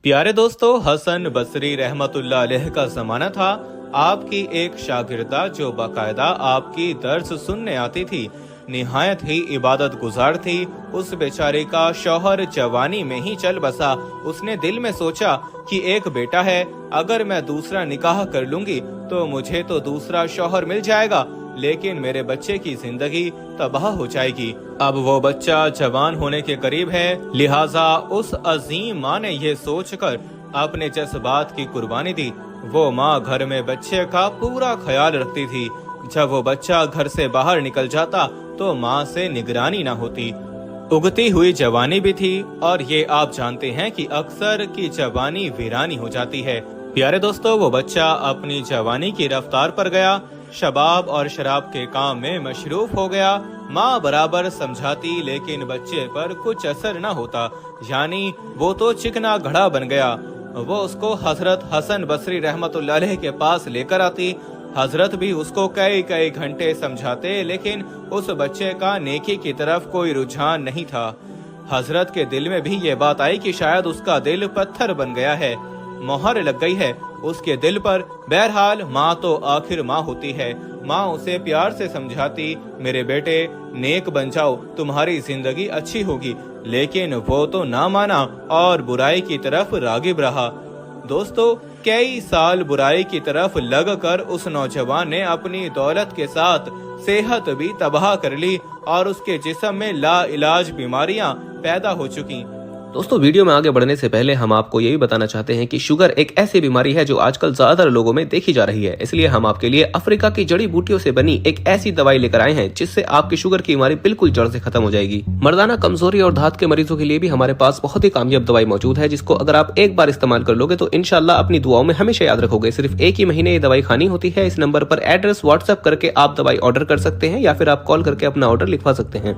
प्यारे दोस्तों, हसन बसरी रहमतुल्लाह अलैह का जमाना था। आपकी एक शागिर्दा जो बाकायदा आपकी दर्स सुनने आती थी, निहायत ही इबादत गुजार थी। उस बेचारे का शौहर जवानी में ही चल बसा। उसने दिल में सोचा कि एक बेटा है, अगर मैं दूसरा निकाह कर लूंगी तो मुझे तो दूसरा शौहर मिल जाएगा, लेकिन मेरे बच्चे की जिंदगी तबाह हो जाएगी। अब वो बच्चा जवान होने के करीब है, लिहाजा उस अजीम माँ ने ये सोचकर अपने जज्बात की कुर्बानी दी। वो माँ घर में बच्चे का पूरा ख्याल रखती थी। जब वो बच्चा घर से बाहर निकल जाता तो माँ से निगरानी न होती। उगती हुई जवानी भी थी, और ये आप जानते हैं कि अक्सर की जवानी वीरानी हो जाती है। प्यारे दोस्तों, वो बच्चा अपनी जवानी की रफ्तार पर गया, शबाब और शराब के काम में मशरूफ हो गया। माँ बराबर समझाती, लेकिन बच्चे पर कुछ असर न होता, यानी वो तो चिकना घड़ा बन गया। वो उसको हजरत हसन बसरी रहमतुल्लाह अलैह के पास लेकर आती। हजरत भी उसको कई कई घंटे समझाते, लेकिन उस बच्चे का नेकी की तरफ कोई रुझान नहीं था। हजरत के दिल में भी ये बात आई कि शायद उसका दिल पत्थर बन गया है, मोहर लग गई है उसके दिल पर। बहरहाल माँ तो आखिर माँ होती है। माँ उसे प्यार से समझाती, मेरे बेटे नेक बन जाओ, तुम्हारी जिंदगी अच्छी होगी। लेकिन वो तो ना माना और बुराई की तरफ रागिब रहा। दोस्तों, कई साल बुराई की तरफ लगकर उस नौजवान ने अपनी दौलत के साथ सेहत भी तबाह कर ली और उसके जिस्म में ला इलाज बीमारियां पैदा हो चुकी। दोस्तों, वीडियो में आगे बढ़ने से पहले हम आपको ये भी बताना चाहते हैं कि शुगर एक ऐसी बीमारी है जो आजकल ज्यादातर लोगों में देखी जा रही है। इसलिए हम आपके लिए अफ्रीका की जड़ी बूटियों से बनी एक ऐसी दवाई लेकर आए हैं जिससे आपकी शुगर की बीमारी बिल्कुल जड़ से खत्म हो जाएगी। मर्दाना कमजोरी और धात के मरीजों के लिए भी हमारे पास बहुत ही कामयाब दवाई मौजूद है, जिसको अगर आप एक बार इस्तेमाल कर लोगे तो इंशाल्लाह अपनी दुआओं में हमेशा याद रखोगे। सिर्फ एक ही महीने ये दवाई खानी होती है। इस नंबर पर एड्रेस व्हाट्सएप करके आप दवाई ऑर्डर कर सकते हैं या फिर आप कॉल करके अपना ऑर्डर लिखवा सकते हैं।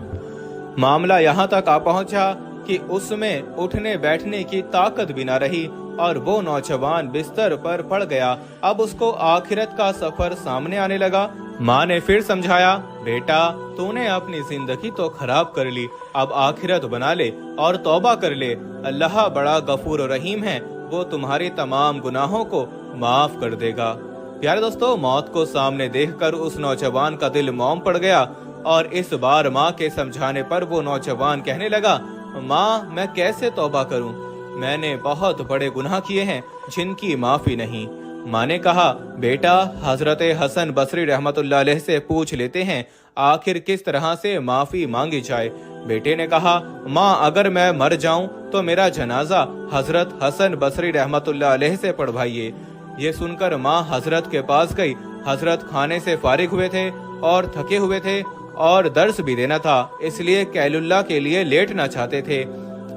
मामला यहाँ तक आ पहुँचा कि उसमें उठने बैठने की ताकत भी न रही और वो नौजवान बिस्तर पर पड़ गया। अब उसको आखिरत का सफर सामने आने लगा। माँ ने फिर समझाया, बेटा तूने अपनी जिंदगी तो खराब कर ली, अब आखिरत बना ले और तौबा कर ले। अल्लाह बड़ा गफूर रहीम है, वो तुम्हारी तमाम गुनाहों को माफ कर देगा। प्यारे दोस्तों, मौत को सामने देखकर उस नौजवान का दिल मौम पड़ गया और इस बार माँ के समझाने पर वो नौजवान कहने लगा, माँ मैं कैसे तौबा करूं? मैंने बहुत बड़े गुनाह किए हैं जिनकी माफी नहीं। माँ ने कहा, बेटा हजरत हसन बसरी रहमतुल्लाह अलैह से पूछ लेते हैं आखिर किस तरह से माफी मांगी जाए। बेटे ने कहा, माँ अगर मैं मर जाऊं तो मेरा जनाजा हजरत हसन बसरी रहमतुल्लाह अलैह से पढ़वाइए। ये सुनकर माँ हजरत के पास गई। हजरत खाने से फारिग हुए थे और थके हुए थे और दर्स भी देना था, इसलिए कैलुल्ला के लिए लेटना चाहते थे।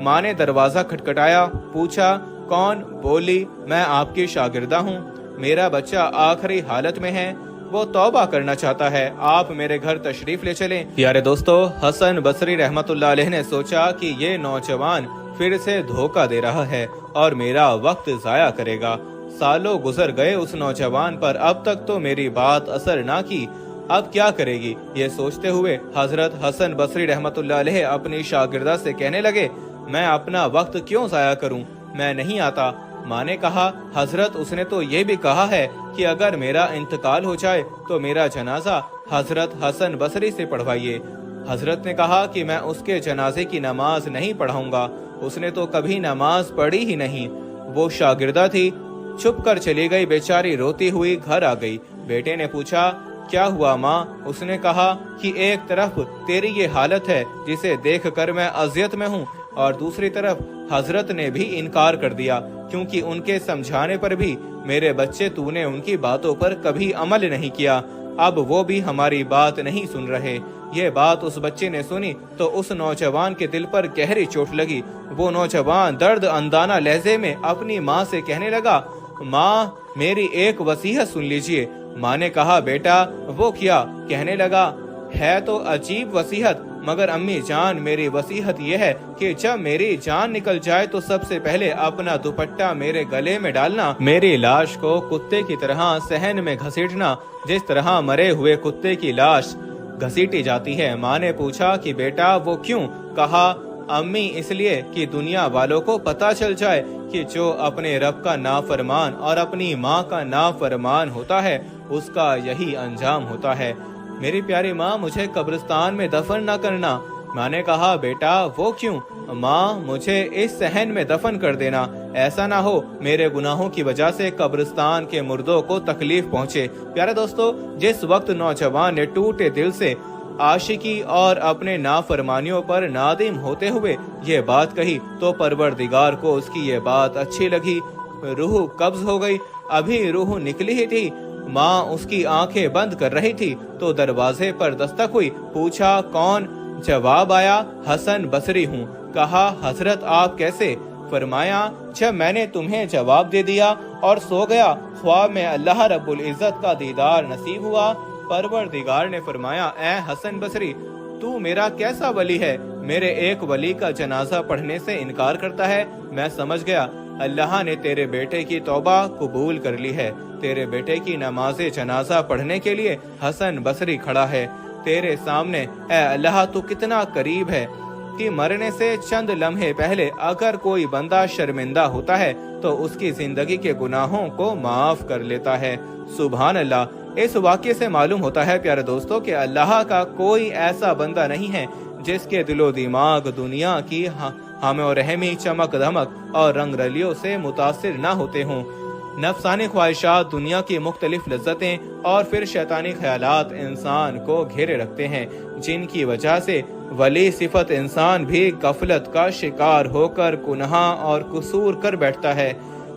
माँ ने दरवाजा खटखटाया, पूछा कौन? बोली, मैं आपकी शागिर्दा हूँ, मेरा बच्चा आखिरी हालत में है, वो तौबा करना चाहता है, आप मेरे घर तशरीफ ले चलें। प्यारे दोस्तों, हसन बसरी रहमतुल्लाह अलैह ने सोचा कि ये नौजवान फिर से धोखा दे रहा है और मेरा वक्त जाया करेगा। सालों गुजर गए उस नौजवान पर, अब तक तो मेरी बात असर ना की, अब क्या करेगी? ये सोचते हुए हजरत हसन बसरी रहमतुल्लाह अलैह अपनी शागिर्दा से कहने लगे, मैं अपना वक्त क्यों जाया करूं, मैं नहीं आता। माँ ने कहा, हजरत उसने तो ये भी कहा है कि अगर मेरा इंतकाल हो जाए तो मेरा जनाजा हजरत हसन बसरी से पढ़वाइए। हजरत ने कहा कि मैं उसके जनाजे की नमाज नहीं पढ़ाऊंगा, उसने तो कभी नमाज पढ़ी ही नहीं। वो शागिर्दा थी, छुप कर चली गई, बेचारी रोती हुई घर आ गई। बेटे ने पूछा, क्या हुआ माँ? उसने कहा कि एक तरफ तेरी ये हालत है जिसे देखकर मैं अजियत में हूँ, और दूसरी तरफ हजरत ने भी इनकार कर दिया, क्योंकि उनके समझाने पर भी मेरे बच्चे तूने उनकी बातों पर कभी अमल नहीं किया, अब वो भी हमारी बात नहीं सुन रहे। ये बात उस बच्चे ने सुनी तो उस नौजवान के दिल पर गहरी चोट लगी। वो नौजवान दर्द अंदाना लहजे में अपनी माँ से कहने लगा, माँ मेरी एक वसीयत सुन लीजिए। माँ ने कहा, बेटा वो क्या? कहने लगा, है तो अजीब वसीयत, मगर अम्मी जान मेरी वसीयत ये है कि जब मेरी जान निकल जाए तो सबसे पहले अपना दुपट्टा मेरे गले में डालना, मेरी लाश को कुत्ते की तरह सहन में घसीटना, जिस तरह मरे हुए कुत्ते की लाश घसीटी जाती है। माँ ने पूछा कि बेटा वो क्यों? कहा, अम्मी इसलिए कि दुनिया वालों को पता चल जाए कि जो अपने रब का नाफरमान और अपनी माँ का नाफरमान होता है उसका यही अंजाम होता है। मेरी प्यारी माँ, मुझे कब्रिस्तान में दफन न करना। माँ ने कहा, बेटा वो क्यों? माँ, मुझे इस सहन में दफन कर देना, ऐसा ना हो मेरे गुनाहों की वजह से कब्रिस्तान के मुर्दों को तकलीफ पहुँचे। प्यारे दोस्तों, जिस वक्त नौजवान ने टूटे दिल से आशिकी और अपने नाफरमानियों पर नादिम होते हुए ये बात कही तो परवरदिगार को उसकी ये बात अच्छी लगी। रूह कब्ज हो गई। अभी रूह निकली ही थी, माँ उसकी आंखें बंद कर रही थी तो दरवाजे पर दस्तक हुई। पूछा, कौन? जवाब आया, हसन बसरी हूँ। कहा, हजरत आप कैसे? फरमाया, जब मैंने तुम्हें जवाब दे दिया और सो गया, ख्वाब में अल्लाह रब्बुल इज्जत का दीदार नसीब हुआ। परवरदिगार ने फरमाया, ए हसन बसरी, तू मेरा कैसा वली है? मेरे एक वली का जनाजा पढ़ने से इनकार करता है। मैं समझ गया अल्लाह ने तेरे बेटे की तौबा कबूल कर ली है। तेरे बेटे की नमाज़े जनाजा पढ़ने के लिए हसन बसरी खड़ा है तेरे सामने। ए अल्लाह, तू कितना करीब है कि मरने से चंद लम्हे पहले अगर कोई बंदा शर्मिंदा होता है तो उसकी जिंदगी के गुनाहों को माफ कर लेता है। सुभान अल्लाह। इस वाक्य से मालूम होता है प्यारे दोस्तों कि अल्लाह का कोई ऐसा बंदा नहीं है जिसके दिलो दिमाग दुनिया की हम और रहमी, चमक धमक और रंग रलियों से मुतासिर न होते हों। नफसानी ख्वाहिशात, दुनिया की मुख्तलिफ लज्जतें और फिर शैतानी ख्यालात इंसान को घेरे रखते हैं, जिनकी वजह से वली सिफत इंसान भी गफलत का शिकार होकर गुनाह और कसूर कर बैठता है।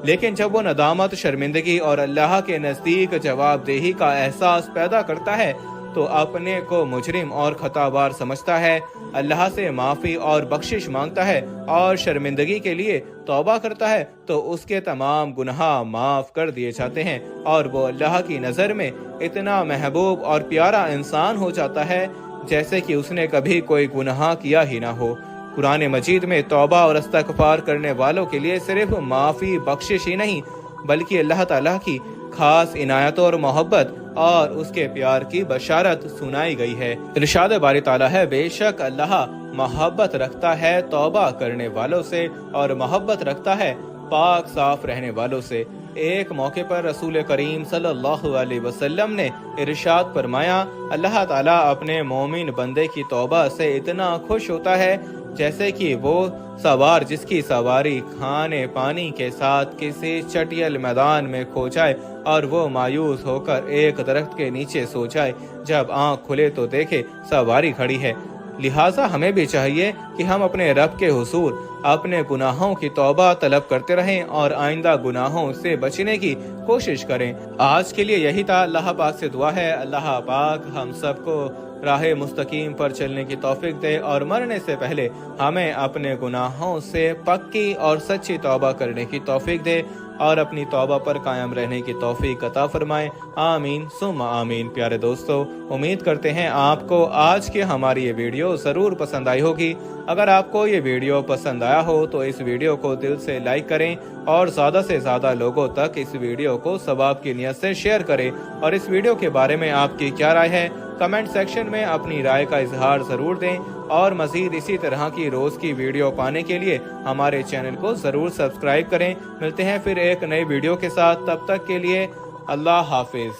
लेकिन जब वो नदामत, शर्मिंदगी और अल्लाह के नजदीक जवाबदेही का एहसास पैदा करता है तो अपने को मुजरिम और खतावार समझता है, अल्लाह से माफी और बख्शिश मांगता है और शर्मिंदगी के लिए तौबा करता है तो उसके तमाम गुनाह माफ कर दिए जाते हैं और वो अल्लाह की नज़र में इतना महबूब और प्यारा इंसान हो जाता है जैसे कि उसने कभी कोई गुनाह किया ही ना हो। कुरान मजीद में तौबा और इस्तग़फ़ार करने वालों के लिए सिर्फ माफी, बख्शिश ही नहीं बल्कि अल्लाह ताला की खास इनायत और मोहब्बत और उसके प्यार की बशारत सुनाई गई है। इरशाद बारी ताला है, बेशक अल्लाह मोहब्बत रखता है तौबा करने वालों से और मोहब्बत रखता है पाक साफ रहने वालों से। एक मौके पर रसूल करीम सल्लल्लाहु अलैहि वसल्लम ने इरशाद फरमाया, अल्लाह ताला अपने मोमिन बंदे की तौबा से इतना खुश होता है जैसे कि वो सवार जिसकी सवारी खाने पानी के साथ किसी चटियल मैदान में खो जाए और वो मायूस होकर एक दरख्त के नीचे सो जाए, जब आंख खुले तो देखे सवारी खड़ी है। लिहाजा हमें भी चाहिए कि हम अपने रब के हुजूर अपने गुनाहों की तौबा तलब करते रहें और आइंदा गुनाहों से बचने की कोशिश करें। आज के लिए यही था। अल्लाह पाक से दुआ है अल्लाह पाक हम सबको राह मुस्तकीम पर चलने की तौफीक दे और मरने से पहले हमें अपने गुनाहों से पक्की और सच्ची तौबा करने की तौफीक दे और अपनी तौबा पर कायम रहने की तौफीक अता फरमाए। आमीन सुम्मा आमीन। प्यारे दोस्तों, उम्मीद करते हैं आपको आज की हमारी ये वीडियो ज़रूर पसंद आई होगी। अगर आपको ये वीडियो पसंद आया हो तो इस वीडियो को दिल से लाइक करें और ज़्यादा से ज़्यादा लोगों तक इस वीडियो को सवाब की नियत से शेयर करें। और इस वीडियो के बारे में आपकी क्या राय है, कमेंट सेक्शन में अपनी राय का इजहार ज़रूर दें। और मज़ीद इसी तरह की रोज़ की वीडियो पाने के लिए हमारे चैनल को ज़रूर सब्सक्राइब करें। मिलते हैं फिर एक नई वीडियो के साथ, तब तक के लिए अल्लाह हाफिज़।